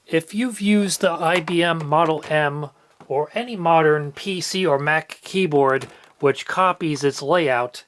If you've used the IBM Model M or any modern PC or Mac keyboard which copies its layout,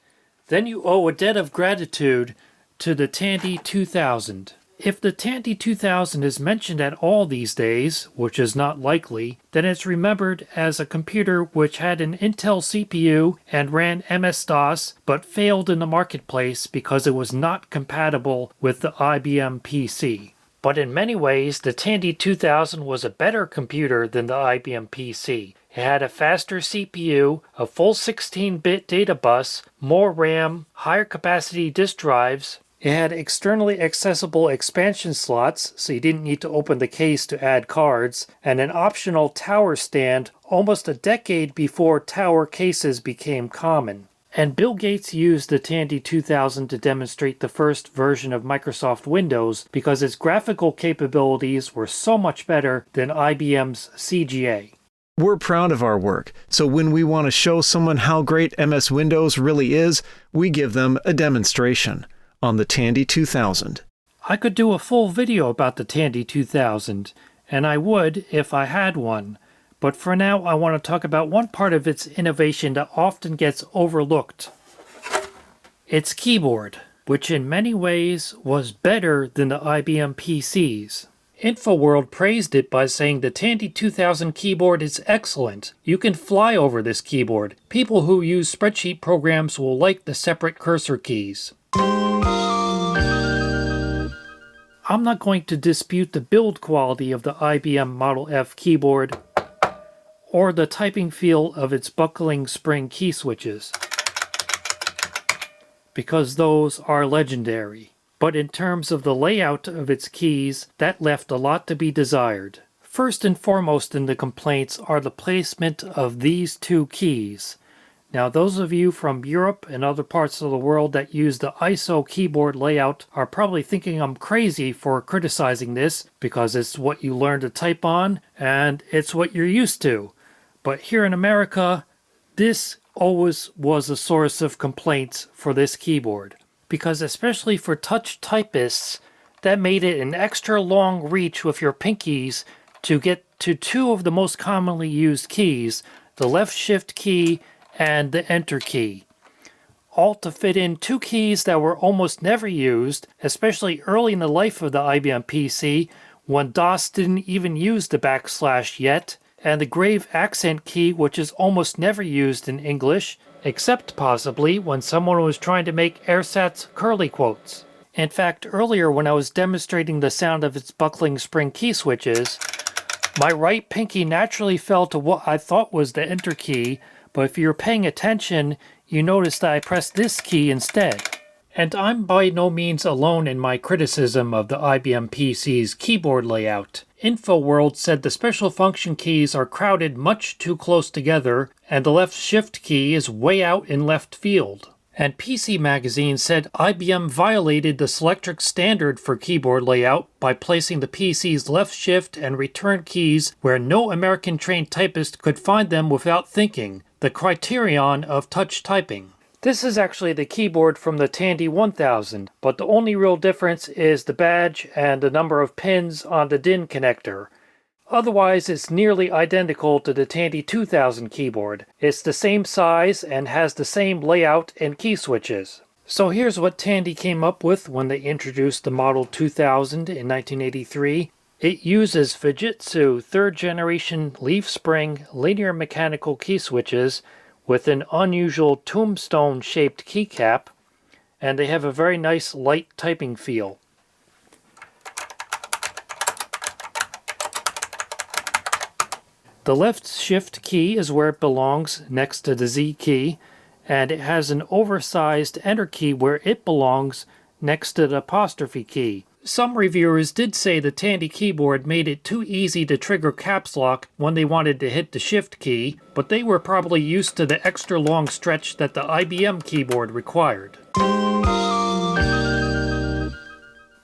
then you owe a debt of gratitude to the Tandy 2000. If the Tandy 2000 is mentioned at all these days, which is not likely, then it's remembered as a computer which had an Intel CPU and ran MS-DOS but failed in the marketplace because it was not compatible with the IBM PC. But in many ways, the Tandy 2000 was a better computer than the IBM PC. It had a faster CPU, a full 16-bit data bus, more RAM, higher capacity disk drives. It had externally accessible expansion slots, so you didn't need to open the case to add cards, and an optional tower stand almost a decade before tower cases became common. And Bill Gates used the Tandy 2000 to demonstrate the first version of Microsoft Windows because its graphical capabilities were so much better than IBM's CGA. We're proud of our work, so when we want to show someone how great MS Windows really is, we give them a demonstration on the Tandy 2000. I could do a full video about the Tandy 2000, and I would if I had one. But for now, I want to talk about one part of its innovation that often gets overlooked. Its keyboard, which in many ways was better than the IBM PCs. InfoWorld praised it by saying the Tandy 2000 keyboard is excellent. You can fly over this keyboard. People who use spreadsheet programs will like the separate cursor keys. I'm not going to dispute the build quality of the IBM Model F keyboard or the typing feel of its buckling spring key switches, because those are legendary. But in terms of the layout of its keys, that left a lot to be desired. First and foremost in the complaints are the placement of these two keys. Now, those of you from Europe and other parts of the world that use the ISO keyboard layout are probably thinking I'm crazy for criticizing this because it's what you learn to type on and it's what you're used to. But here in America, this always was a source of complaints for this keyboard. Because especially for touch typists, that made it an extra long reach with your pinkies to get to two of the most commonly used keys, the left shift key and the enter key. All to fit in two keys that were almost never used, especially early in the life of the IBM PC when DOS didn't even use the backslash yet, and the grave accent key, which is almost never used in English, except possibly when someone was trying to make ersatz curly quotes. In fact, earlier when I was demonstrating the sound of its buckling spring key switches, my right pinky naturally fell to what I thought was the enter key, but if you're paying attention, you notice that I pressed this key instead. And I'm by no means alone in my criticism of the IBM PC's keyboard layout. InfoWorld said the special function keys are crowded much too close together, and the left shift key is way out in left field. And PC Magazine said IBM violated the Selectric standard for keyboard layout by placing the PC's left shift and return keys where no American-trained typist could find them without thinking, the criterion of touch typing. This is actually the keyboard from the Tandy 1000, but the only real difference is the badge and the number of pins on the DIN connector. Otherwise, it's nearly identical to the Tandy 2000 keyboard. It's the same size and has the same layout and key switches. So here's what Tandy came up with when they introduced the Model 2000 in 1983. It uses Fujitsu 3rd generation leaf spring linear mechanical key switches with an unusual tombstone-shaped keycap, and they have a very nice light typing feel. The left shift key is where it belongs, next to the Z key, and it has an oversized enter key where it belongs, next to the apostrophe key. Some reviewers did say the Tandy keyboard made it too easy to trigger caps lock when they wanted to hit the shift key, but they were probably used to the extra long stretch that the IBM keyboard required.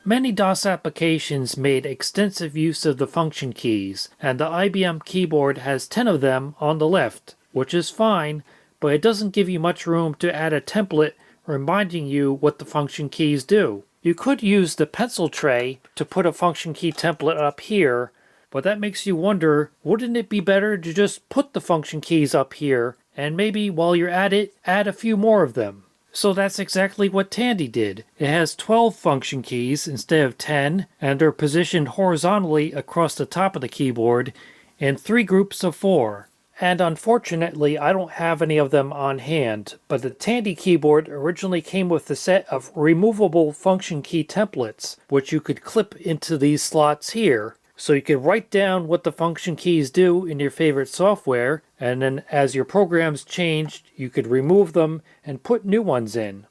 Many DOS applications made extensive use of the function keys, and the IBM keyboard has 10 of them on the left, which is fine, but it doesn't give you much room to add a template reminding you what the function keys do. You could use the pencil tray to put a function key template up here, But that makes you wonder, wouldn't it be better to just put the function keys up here, and maybe while you're at it, add a few more of them? So that's exactly what Tandy did. It has 12 function keys instead of 10, and they're positioned horizontally across the top of the keyboard in 3 groups of 4. And unfortunately, I don't have any of them on hand, but the Tandy keyboard originally came with a set of removable function key templates, which you could clip into these slots here. So you could write down what the function keys do in your favorite software, and then as your programs changed, you could remove them and put new ones in.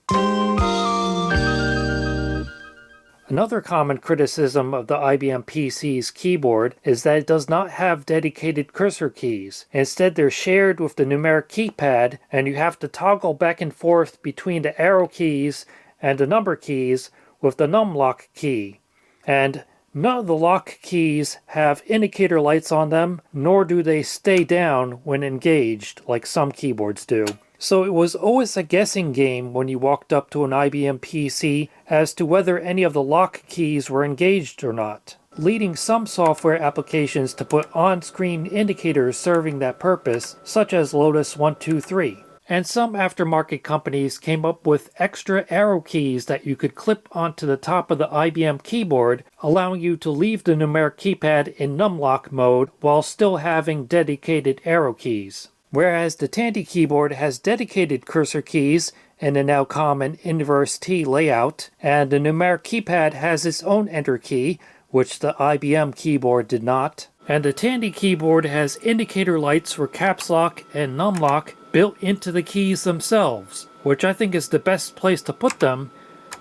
Another common criticism of the IBM PC's keyboard is that it does not have dedicated cursor keys. Instead, they're shared with the numeric keypad, and you have to toggle back and forth between the arrow keys and the number keys with the numlock key. And none of the lock keys have indicator lights on them, nor do they stay down when engaged, like some keyboards do. So it was always a guessing game when you walked up to an IBM PC as to whether any of the lock keys were engaged or not, leading some software applications to put on-screen indicators serving that purpose, such as Lotus 123. And some aftermarket companies came up with extra arrow keys that you could clip onto the top of the IBM keyboard, allowing you to leave the numeric keypad in numlock mode while still having dedicated arrow keys. Whereas the Tandy keyboard has dedicated cursor keys in the now common inverse T layout, and the numeric keypad has its own enter key, which the IBM keyboard did not. And the Tandy keyboard has indicator lights for caps lock and numlock built into the keys themselves, which I think is the best place to put them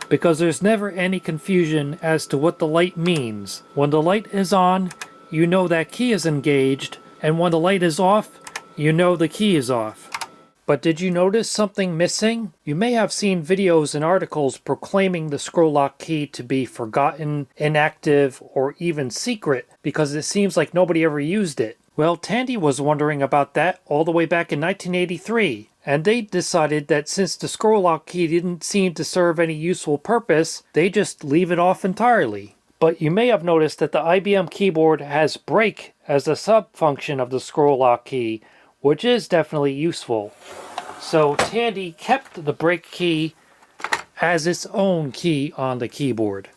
because there's never any confusion as to what the light means. When the light is on, you know that key is engaged, and when the light is off, you know the key is off. But did you notice something missing? You may have seen videos and articles proclaiming the scroll lock key to be forgotten, inactive, or even secret because it seems like nobody ever used it. Well, Tandy was wondering about that all the way back in 1983, and they decided that since the scroll lock key didn't seem to serve any useful purpose, they just leave it off entirely. But you may have noticed that the IBM keyboard has break as a sub-function of the scroll lock key, which is definitely useful. So Tandy kept the break key as its own key on the keyboard.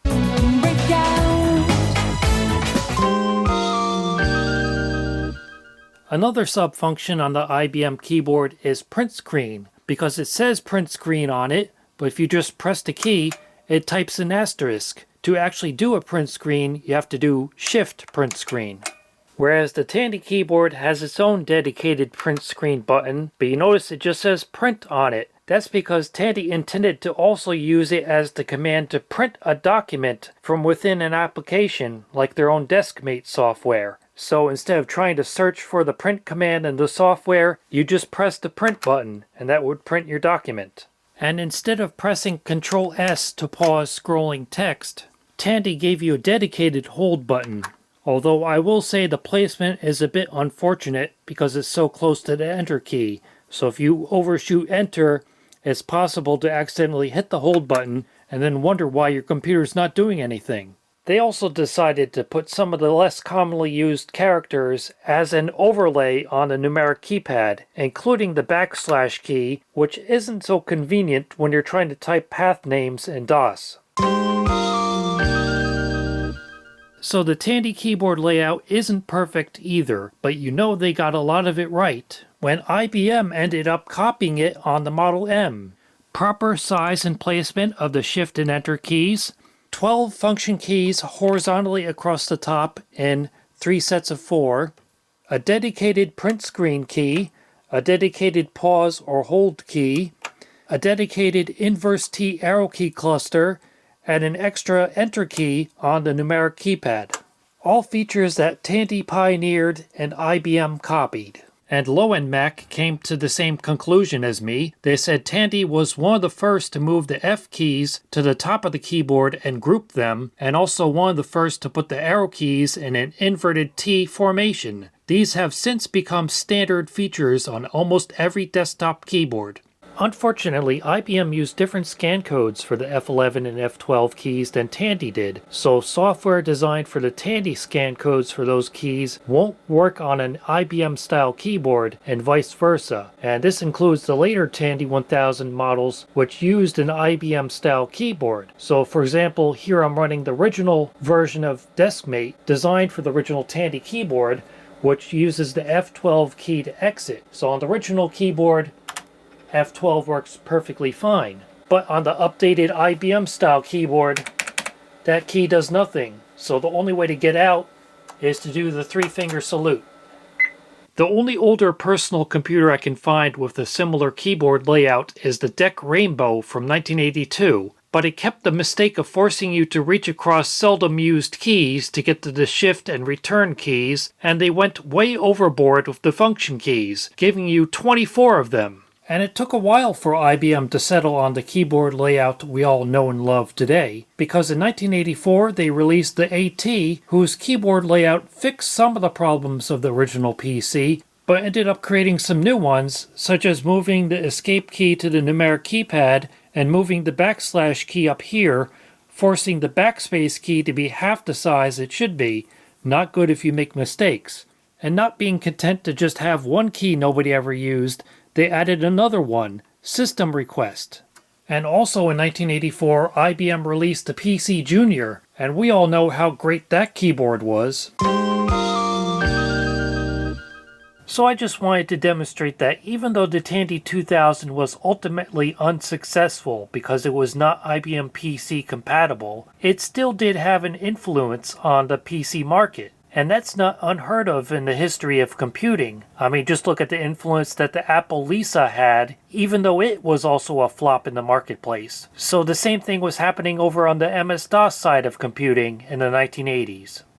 Another sub-function on the IBM keyboard is print screen, because it says print screen on it, but if you just press the key, it types an asterisk. To actually do a print screen, you have to do Shift print screen. Whereas the Tandy keyboard has its own dedicated print screen button, but you notice it just says print on it. That's because Tandy intended to also use it as the command to print a document from within an application, like their own DeskMate software. So instead of trying to search for the print command in the software, you just press the print button, and that would print your document. And instead of pressing Ctrl S to pause scrolling text, Tandy gave you a dedicated hold button. Although I will say the placement is a bit unfortunate because it's so close to the enter key. So if you overshoot enter, it's possible to accidentally hit the hold button and then wonder why your computer's not doing anything. They also decided to put some of the less commonly used characters as an overlay on the numeric keypad, including the backslash key, which isn't so convenient when you're trying to type path names in DOS. So the Tandy keyboard layout isn't perfect either, but you know they got a lot of it right when IBM ended up copying it on the Model M. Proper size and placement of the Shift and Enter keys, 12 function keys horizontally across the top in 3 sets of 4, a dedicated print screen key, a dedicated pause or hold key, a dedicated inverse T arrow key cluster, and an extra enter key on the numeric keypad. All features that Tandy pioneered and IBM copied. And Low-End Mac came to the same conclusion as me. They said Tandy was one of the first to move the F keys to the top of the keyboard and group them, and also one of the first to put the arrow keys in an inverted T formation. These have since become standard features on almost every desktop keyboard. Unfortunately, IBM used different scan codes for the F11 and F12 keys than Tandy did, so software designed for the Tandy scan codes for those keys won't work on an IBM-style keyboard and vice versa, and this includes the later Tandy 1000 models which used an IBM-style keyboard. So for example, here I'm running the original version of DeskMate designed for the original Tandy keyboard, which uses the F12 key to exit. So on the original keyboard, F12 works perfectly fine. But on the updated IBM style keyboard, that key does nothing. So the only way to get out is to do the 3-finger salute. The only older personal computer I can find with a similar keyboard layout is the DEC Rainbow from 1982, but it kept the mistake of forcing you to reach across seldom used keys to get to the shift and return keys, and they went way overboard with the function keys, giving you 24 of them. And it took a while for IBM to settle on the keyboard layout we all know and love today, because in 1984 they released the AT, whose keyboard layout fixed some of the problems of the original PC, but ended up creating some new ones, such as moving the escape key to the numeric keypad and moving the backslash key up here, forcing the backspace key to be half the size it should be, not good if you make mistakes. And not being content to just have one key nobody ever used, they added another one, System Request. And also in 1984, IBM released the PC Junior, and we all know how great that keyboard was. So I just wanted to demonstrate that even though the Tandy 2000 was ultimately unsuccessful because it was not IBM PC compatible, it still did have an influence on the PC market. And that's not unheard of in the history of computing. I mean, just look at the influence that the Apple Lisa had, even though it was also a flop in the marketplace. So the same thing was happening over on the MS-DOS side of computing in the 1980s.